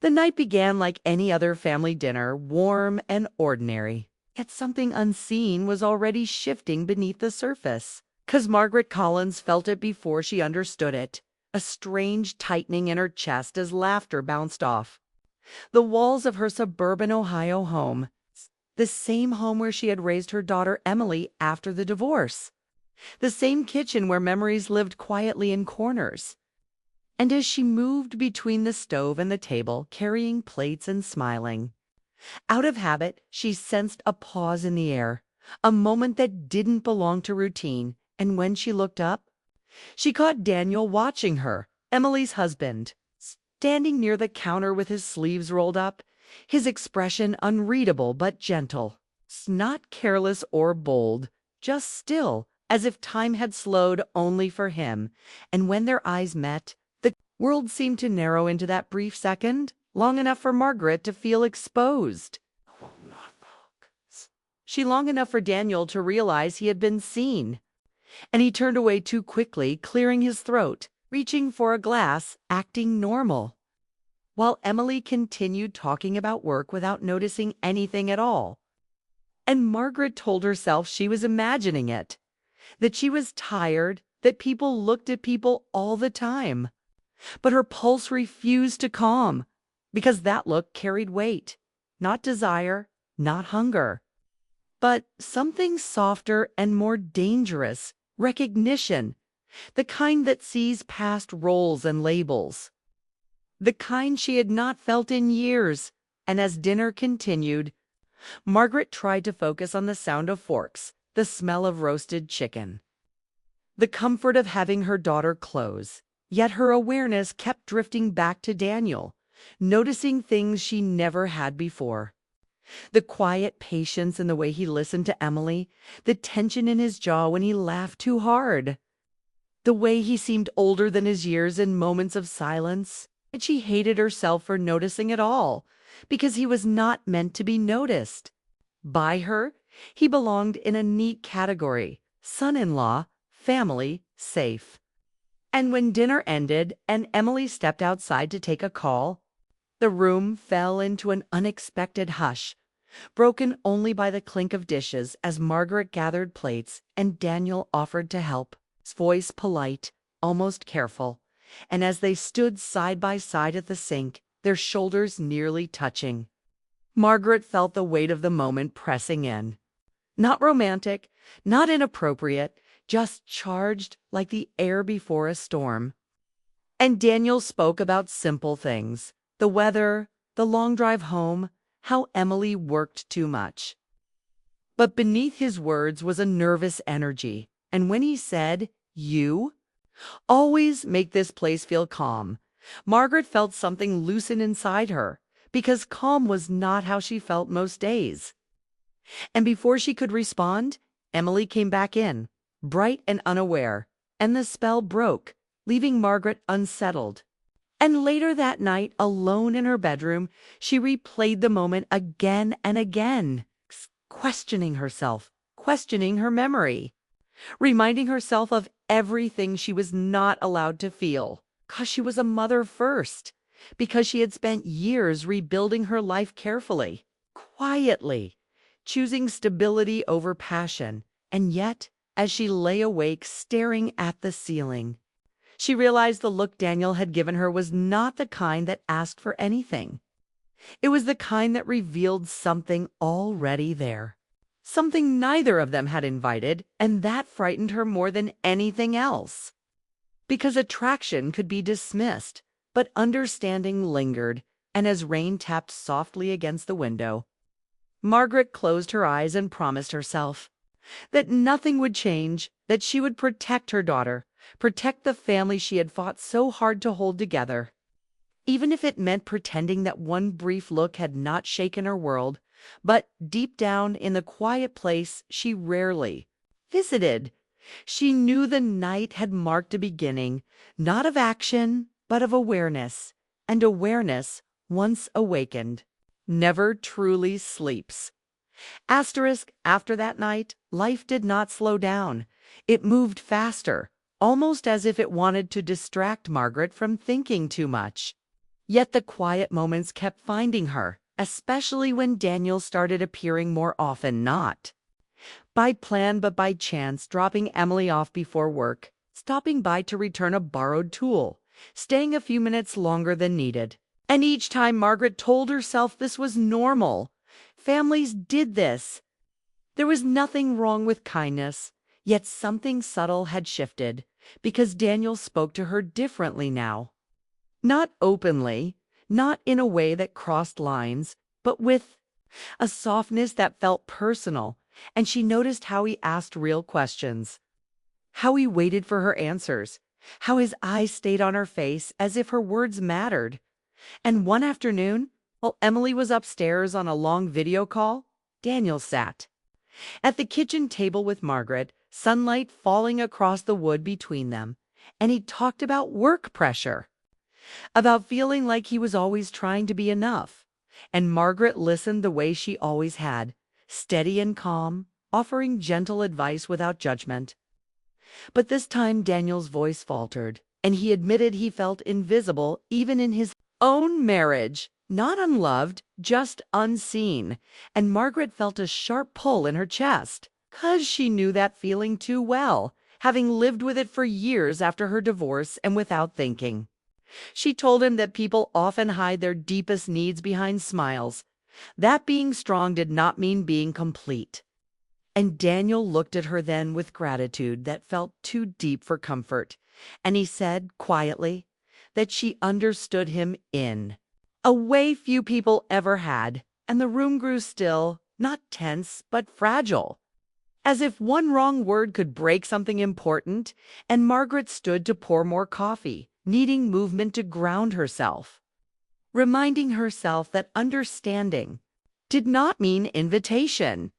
The night began like any other family dinner, warm and ordinary. Yet something unseen was already shifting beneath the surface. 'Cause Margaret Collins felt it before she understood it. A strange tightening in her chest as laughter bounced off. The walls of her suburban Ohio home, the same home where she had raised her daughter Emily after the divorce, the same kitchen where memories lived quietly in corners. And as she moved between the stove and the table, carrying plates and smiling, out of habit, she sensed a pause in the air, a moment that didn't belong to routine, and when she looked up, she caught Daniel watching her, Emily's husband, standing near the counter with his sleeves rolled up, his expression unreadable but gentle, not careless or bold, just still, as if time had slowed only for him. And when their eyes met, the world seemed to narrow into that brief second, long enough for Margaret to feel exposed. She long enough for Daniel to realize he had been seen. And he turned away too quickly, clearing his throat, reaching for a glass, acting normal, while Emily continued talking about work without noticing anything at all. And Margaret told herself she was imagining it, that she was tired, that people looked at people all the time. But her pulse refused to calm, because that look carried weight, not desire, not hunger, but something softer and more dangerous, recognition, the kind that sees past roles and labels, the kind she had not felt in years. And as dinner continued, Margaret tried to focus on the sound of forks, the smell of roasted chicken, the comfort of having her daughter close. Yet her awareness kept drifting back to Daniel, noticing things she never had before. The quiet patience in the way he listened to Emily, the tension in his jaw when he laughed too hard, the way he seemed older than his years in moments of silence. And she hated herself for noticing it all, because he was not meant to be noticed. By her, he belonged in a neat category: son-in-law, family, safe. And when dinner ended and Emily stepped outside to take a call, the room fell into an unexpected hush, broken only by the clink of dishes as Margaret gathered plates and Daniel offered to help, his voice polite, almost careful. And as they stood side by side at the sink, their shoulders nearly touching, Margaret felt the weight of the moment pressing in. Not romantic, not inappropriate, just charged like the air before a storm. And Daniel spoke about simple things: the weather, the long drive home, how Emily worked too much. But beneath his words was a nervous energy, and when he said, "You always make this place feel calm," Margaret felt something loosen inside her, because calm was not how she felt most days. And before she could respond, Emily came back in, bright and unaware, and the spell broke, leaving Margaret unsettled. And later that night, alone in her bedroom, she replayed the moment again and again, questioning herself, questioning her memory, reminding herself of everything she was not allowed to feel, because she was a mother first, because she had spent years rebuilding her life carefully, quietly, choosing stability over passion. And yet, as she lay awake staring at the ceiling, she realized the look Daniel had given her was not the kind that asked for anything. It was the kind that revealed something already there, something neither of them had invited, and that frightened her more than anything else. Because attraction could be dismissed, but understanding lingered, and as rain tapped softly against the window, Margaret closed her eyes and promised herself that nothing would change, that she would protect her daughter, protect the family she had fought so hard to hold together. Even if it meant pretending that one brief look had not shaken her world, but deep down in the quiet place she rarely visited, she knew the night had marked a beginning, not of action, but of awareness. And awareness, once awakened, never truly sleeps. After that night, life did not slow down. It moved faster, almost as if it wanted to distract Margaret from thinking too much. Yet the quiet moments kept finding her, especially when Daniel started appearing more often not by plan but by chance, dropping Emily off before work, stopping by to return a borrowed tool, staying a few minutes longer than needed. And each time Margaret told herself this was normal. Families did this. There was nothing wrong with kindness, yet something subtle had shifted, because Daniel spoke to her differently now. Not openly, not in a way that crossed lines, but with a softness that felt personal, and she noticed how he asked real questions, how he waited for her answers, how his eyes stayed on her face as if her words mattered. And one afternoon, while Emily was upstairs on a long video call, Daniel sat at the kitchen table with Margaret, sunlight falling across the wood between them, and he talked about work pressure, about feeling like he was always trying to be enough. And Margaret listened the way she always had, steady and calm, offering gentle advice without judgment. But this time Daniel's voice faltered, and he admitted he felt invisible even in his own marriage, not unloved, just unseen. And Margaret felt a sharp pull in her chest, 'cause she knew that feeling too well, having lived with it for years after her divorce and without thinking. She told him that people often hide their deepest needs behind smiles, that being strong did not mean being complete. And Daniel looked at her then with gratitude that felt too deep for comfort, and he said quietly that she understood him in a way few people ever had, and the room grew still, not tense, but fragile, as if one wrong word could break something important, and Margaret stood to pour more coffee, needing movement to ground herself, reminding herself that understanding did not mean invitation,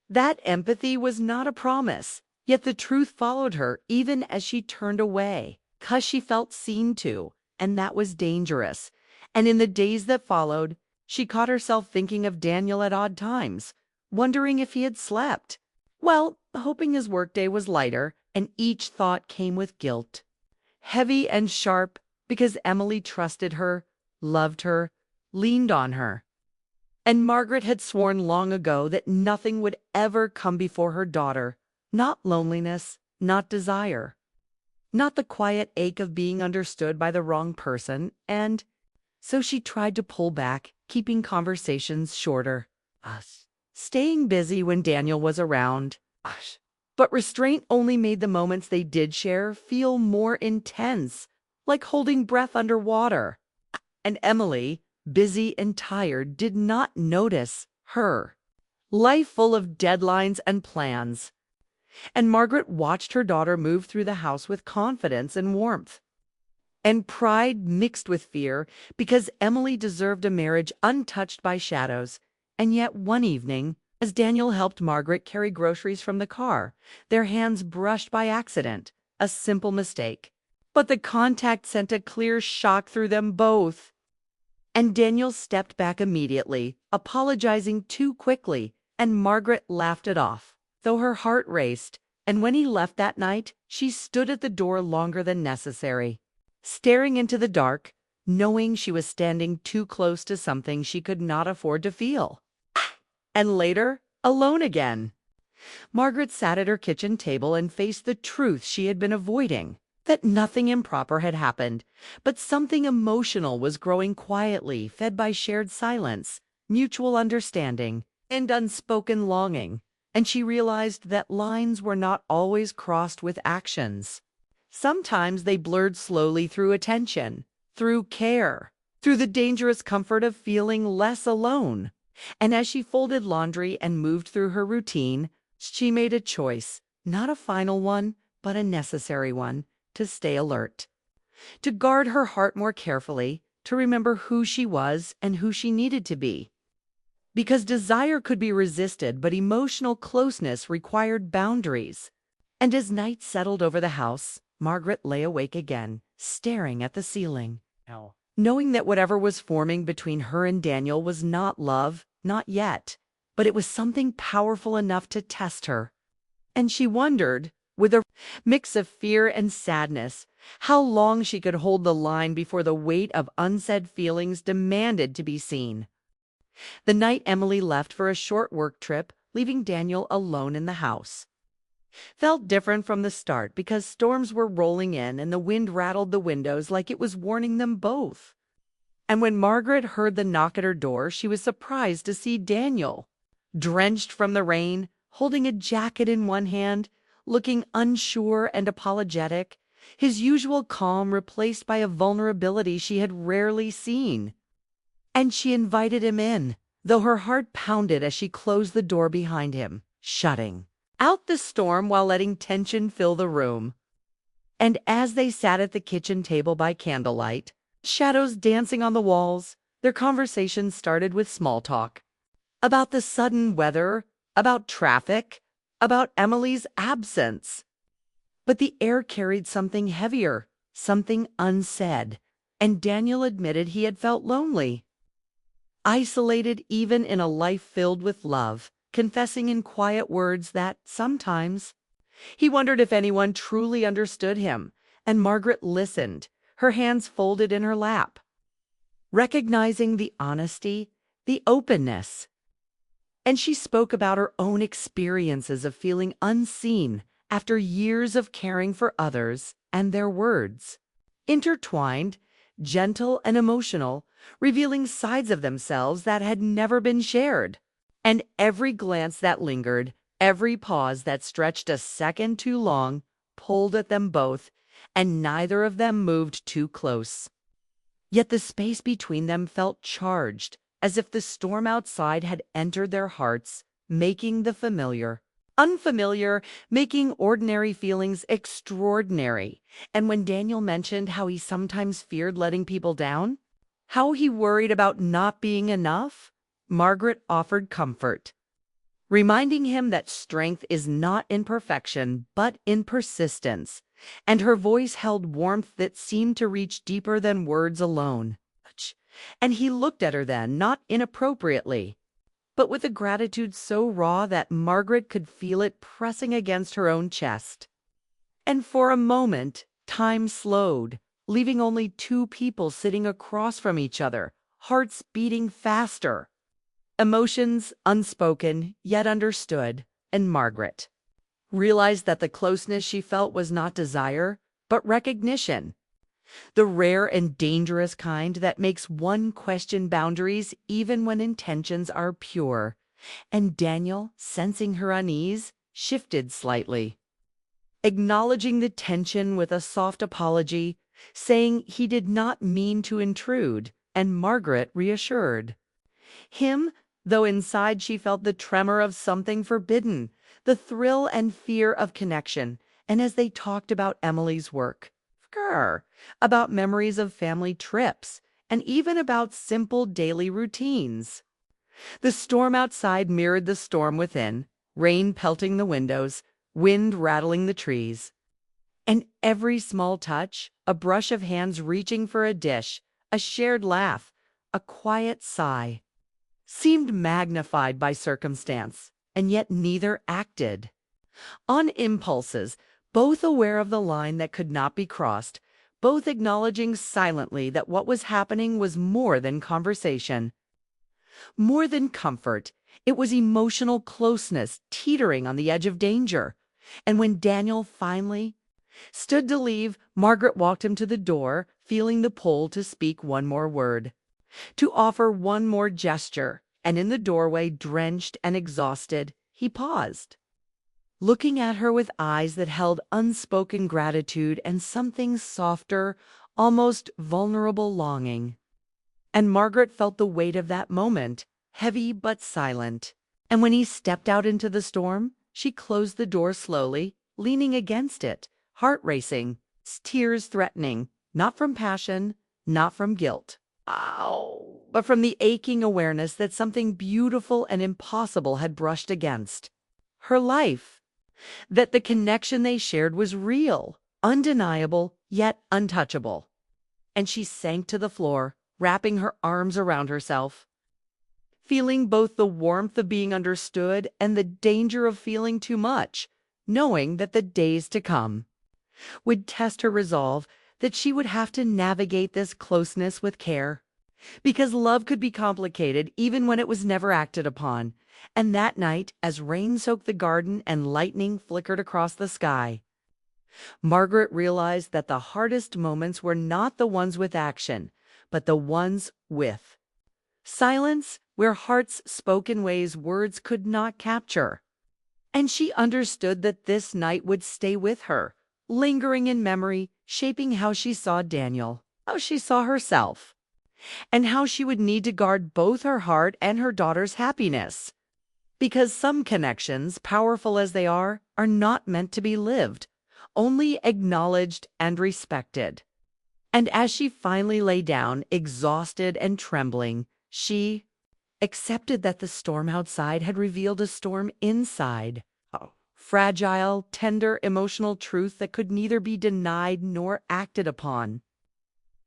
that empathy was not a promise. Yet the truth followed her even as she turned away, 'cause she felt seen to, and that was dangerous. And in the days that followed, she caught herself thinking of Daniel at odd times, wondering if he had slept, well, hoping his workday was lighter, and each thought came with guilt, heavy and sharp, because Emily trusted her, loved her, leaned on her. And Margaret had sworn long ago that nothing would ever come before her daughter, not loneliness, not desire, not the quiet ache of being understood by the wrong person, and so she tried to pull back, keeping conversations shorter, staying busy when Daniel was around. But restraint only made the moments they did share feel more intense, like holding breath underwater. And Emily, busy and tired, did not notice her life full of deadlines and plans. And Margaret watched her daughter move through the house with confidence and warmth, and pride mixed with fear, because Emily deserved a marriage untouched by shadows. And yet one evening, as Daniel helped Margaret carry groceries from the car, their hands brushed by accident, a simple mistake. But the contact sent a clear shock through them both. And Daniel stepped back immediately, apologizing too quickly, and Margaret laughed it off, though her heart raced. And when he left that night, she stood at the door longer than necessary, staring into the dark, knowing she was standing too close to something she could not afford to feel. And later, alone again, Margaret sat at her kitchen table and faced the truth she had been avoiding, that nothing improper had happened, but something emotional was growing quietly, fed by shared silence, mutual understanding, and unspoken longing. And she realized that lines were not always crossed with actions. Sometimes they blurred slowly through attention, through care, through the dangerous comfort of feeling less alone. And as she folded laundry and moved through her routine, she made a choice, not a final one, but a necessary one, to stay alert, to guard her heart more carefully, to remember who she was and who she needed to be. Because desire could be resisted, but emotional closeness required boundaries. And as night settled over the house, Margaret lay awake again, staring at the ceiling, knowing that whatever was forming between her and Daniel was not love, not yet, but it was something powerful enough to test her. And she wondered, with a mix of fear and sadness. How long she could hold the line before the weight of unsaid feelings demanded to be seen. The night Emily left for a short work trip, leaving Daniel alone in the house, felt different from the start because storms were rolling in and the wind rattled the windows like it was warning them both. And when Margaret heard the knock at her door, she was surprised to see Daniel, drenched from the rain, holding a jacket in one hand, looking unsure and apologetic, his usual calm replaced by a vulnerability she had rarely seen. And she invited him in, though her heart pounded as she closed the door behind him, shutting out the storm while letting tension fill the room. And as they sat at the kitchen table by candlelight, shadows dancing on the walls, their conversation started with small talk. About the sudden weather, about traffic, about Emily's absence. But the air carried something heavier, something unsaid, and Daniel admitted he had felt lonely. Isolated even in a life filled with love, confessing in quiet words that, sometimes, he wondered if anyone truly understood him, and Margaret listened, her hands folded in her lap, recognizing the honesty, the openness. And she spoke about her own experiences of feeling unseen after years of caring for others, and their words, intertwined, gentle and emotional, revealing sides of themselves that had never been shared. And every glance that lingered, every pause that stretched a second too long, pulled at them both, and neither of them moved too close. Yet the space between them felt charged, as if the storm outside had entered their hearts, making the familiar unfamiliar, making ordinary feelings extraordinary. And when Daniel mentioned how he sometimes feared letting people down, how he worried about not being enough, Margaret offered comfort, reminding him that strength is not in perfection, but in persistence, and her voice held warmth that seemed to reach deeper than words alone. And he looked at her then, not inappropriately, but with a gratitude so raw that Margaret could feel it pressing against her own chest. And for a moment, time slowed, leaving only two people sitting across from each other, hearts beating faster, emotions unspoken yet understood, and Margaret realized that the closeness she felt was not desire, but recognition. The rare and dangerous kind that makes one question boundaries even when intentions are pure. And Daniel, sensing her unease, shifted slightly, acknowledging the tension with a soft apology, saying he did not mean to intrude, and Margaret reassured him, though inside she felt the tremor of something forbidden, the thrill and fear of connection. And as they talked about Emily's work, about memories of family trips, and even about simple daily routines, the storm outside mirrored the storm within, rain pelting the windows, wind rattling the trees. And every small touch, a brush of hands reaching for a dish, a shared laugh, a quiet sigh, seemed magnified by circumstance, and yet neither acted on impulses, both aware of the line that could not be crossed, both acknowledging silently that what was happening was more than conversation, more than comfort. It was emotional closeness teetering on the edge of danger. And when Daniel finally stood to leave, Margaret walked him to the door, feeling the pull to speak one more word, to offer one more gesture. And in the doorway, drenched and exhausted, he paused, looking at her with eyes that held unspoken gratitude and something softer, almost vulnerable longing. And Margaret felt the weight of that moment, heavy but silent. And when he stepped out into the storm, she closed the door slowly, leaning against it, heart racing, tears threatening, not from passion, not from guilt, but from the aching awareness that something beautiful and impossible had brushed against her life. That the connection they shared was real, undeniable, yet untouchable. And she sank to the floor, wrapping her arms around herself, feeling both the warmth of being understood and the danger of feeling too much, knowing that the days to come would test her resolve, that she would have to navigate this closeness with care. Because love could be complicated even when it was never acted upon. And that night, as rain soaked the garden and lightning flickered across the sky, Margaret realized that the hardest moments were not the ones with action, but the ones with silence, where hearts spoke in ways words could not capture. And she understood that this night would stay with her, lingering in memory, shaping how she saw Daniel, how she saw herself, and how she would need to guard both her heart and her daughter's happiness. Because some connections, powerful as they are not meant to be lived, only acknowledged and respected. And as she finally lay down, exhausted and trembling, she accepted that the storm outside had revealed a storm inside. Oh, fragile, tender, emotional truth that could neither be denied nor acted upon.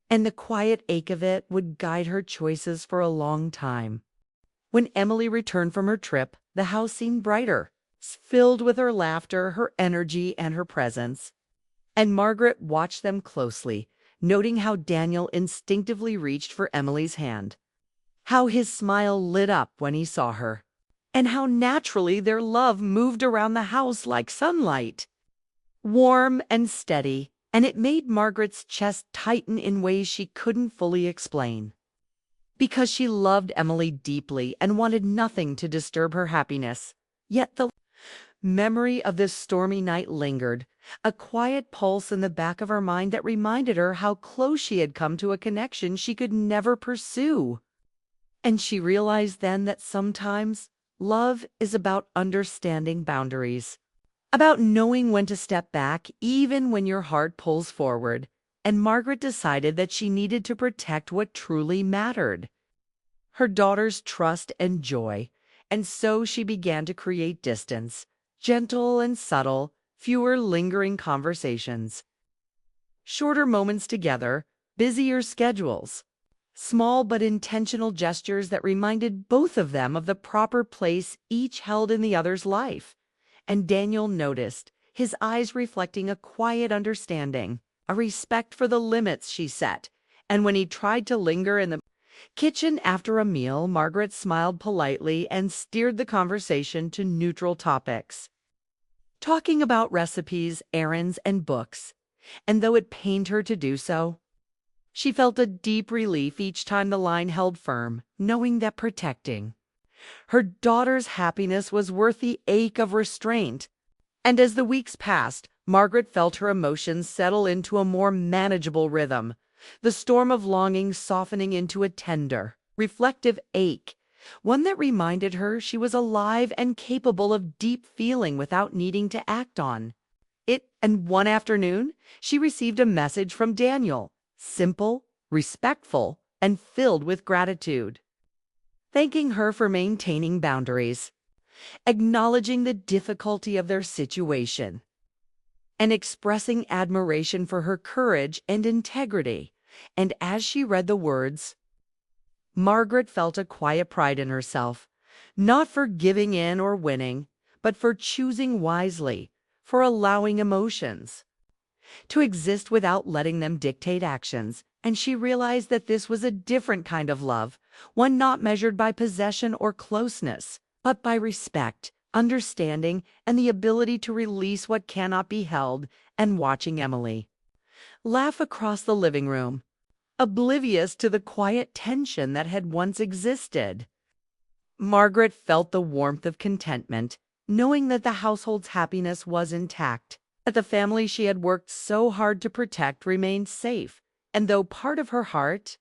And the quiet ache of it would guide her choices for a long time. When Emily returned from her trip, the house seemed brighter, filled with her laughter, her energy, and her presence. And Margaret watched them closely, noting how Daniel instinctively reached for Emily's hand, how his smile lit up when he saw her, and how naturally their love moved around the house like sunlight, warm and steady, and it made Margaret's chest tighten in ways she couldn't fully explain. Because she loved Emily deeply and wanted nothing to disturb her happiness. Yet the memory of this stormy night lingered, a quiet pulse in the back of her mind that reminded her how close she had come to a connection she could never pursue. And she realized then that sometimes love is about understanding boundaries, about knowing when to step back even when your heart pulls forward. And Margaret decided that she needed to protect what truly mattered, her daughter's trust and joy. And so she began to create distance, gentle and subtle, fewer lingering conversations, shorter moments together, busier schedules, small but intentional gestures that reminded both of them of the proper place each held in the other's life. And Daniel noticed, his eyes reflecting a quiet understanding, a respect for the limits she set. And when he tried to linger in the kitchen after a meal, Margaret smiled politely and steered the conversation to neutral topics, talking about recipes, errands, and books. And though it pained her to do so, she felt a deep relief each time the line held firm, knowing that protecting her daughter's happiness was worth the ache of restraint. And as the weeks passed, Margaret felt her emotions settle into a more manageable rhythm, the storm of longing softening into a tender, reflective ache, one that reminded her she was alive and capable of deep feeling without needing to act on it. And one afternoon, she received a message from Daniel, simple, respectful, and filled with gratitude, thanking her for maintaining boundaries, acknowledging the difficulty of their situation, and expressing admiration for her courage and integrity. And as she read the words, Margaret felt a quiet pride in herself, not for giving in or winning, but for choosing wisely, for allowing emotions to exist without letting them dictate actions. And she realized that this was a different kind of love, one not measured by possession or closeness, but by respect, understanding, and the ability to release what cannot be held. And watching Emily laugh across the living room, oblivious to the quiet tension that had once existed, Margaret felt the warmth of contentment, knowing that the household's happiness was intact, that the family she had worked so hard to protect remained safe. And though part of her heart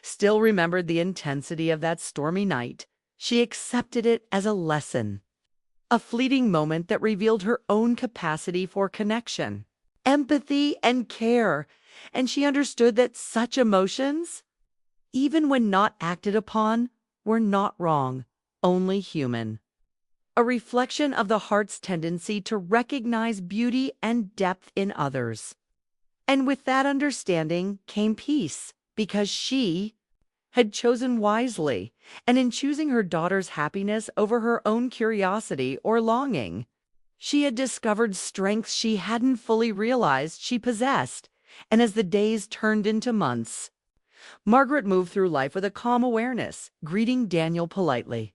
still remembered the intensity of that stormy night, she accepted it as a lesson, a fleeting moment that revealed her own capacity for connection, empathy, and care. And she understood that such emotions, even when not acted upon, were not wrong, only human, a reflection of the heart's tendency to recognize beauty and depth in others. And with that understanding came peace, because she had chosen wisely, and in choosing her daughter's happiness over her own curiosity or longing, She had discovered strengths she hadn't fully realized she possessed, and as the days turned into months, Margaret moved through life with a calm awareness, greeting Daniel politely,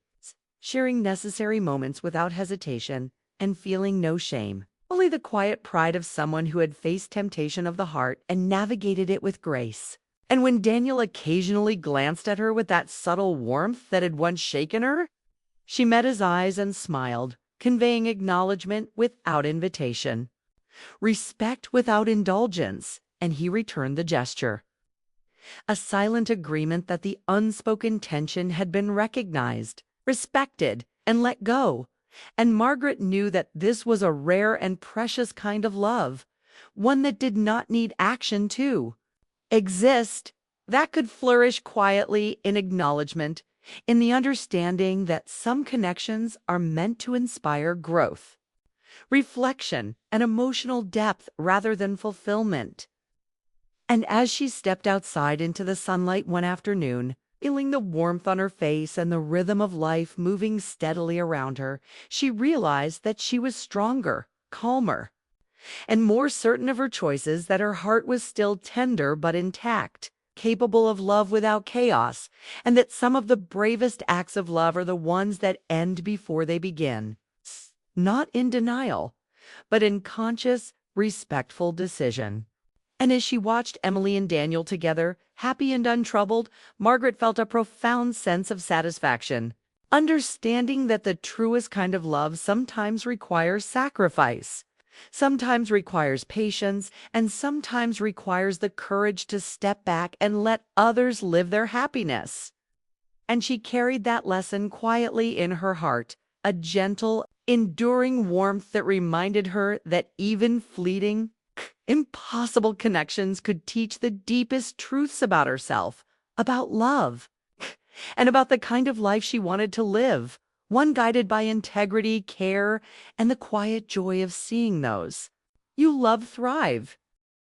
sharing necessary moments without hesitation, and feeling no shame. Only the quiet pride of someone who had faced temptation of the heart and navigated it with grace. And when Daniel occasionally glanced at her with that subtle warmth that had once shaken her, she met his eyes and smiled, conveying acknowledgement without invitation, respect without indulgence, and he returned the gesture. A silent agreement that the unspoken tension had been recognized, respected, and let go. And Margaret knew that this was a rare and precious kind of love, one that did not need action to exist, that could flourish quietly in acknowledgement, in the understanding that some connections are meant to inspire growth, reflection, and emotional depth rather than fulfillment. And as she stepped outside into the sunlight one afternoon, feeling the warmth on her face and the rhythm of life moving steadily around her, she realized that she was stronger, calmer, and more certain of her choices, that her heart was still tender but intact, capable of love without chaos, and that some of the bravest acts of love are the ones that end before they begin. Not in denial, but in conscious, respectful decision. And as she watched Emily and Daniel together, happy and untroubled, Margaret felt a profound sense of satisfaction, understanding that the truest kind of love sometimes requires sacrifice, sometimes requires patience, and sometimes requires the courage to step back and let others live their happiness. And she carried that lesson quietly in her heart, a gentle, enduring warmth that reminded her that even fleeting, impossible connections could teach the deepest truths about herself, about love, and about the kind of life she wanted to live, one guided by integrity, care, and the quiet joy of seeing those you love thrive.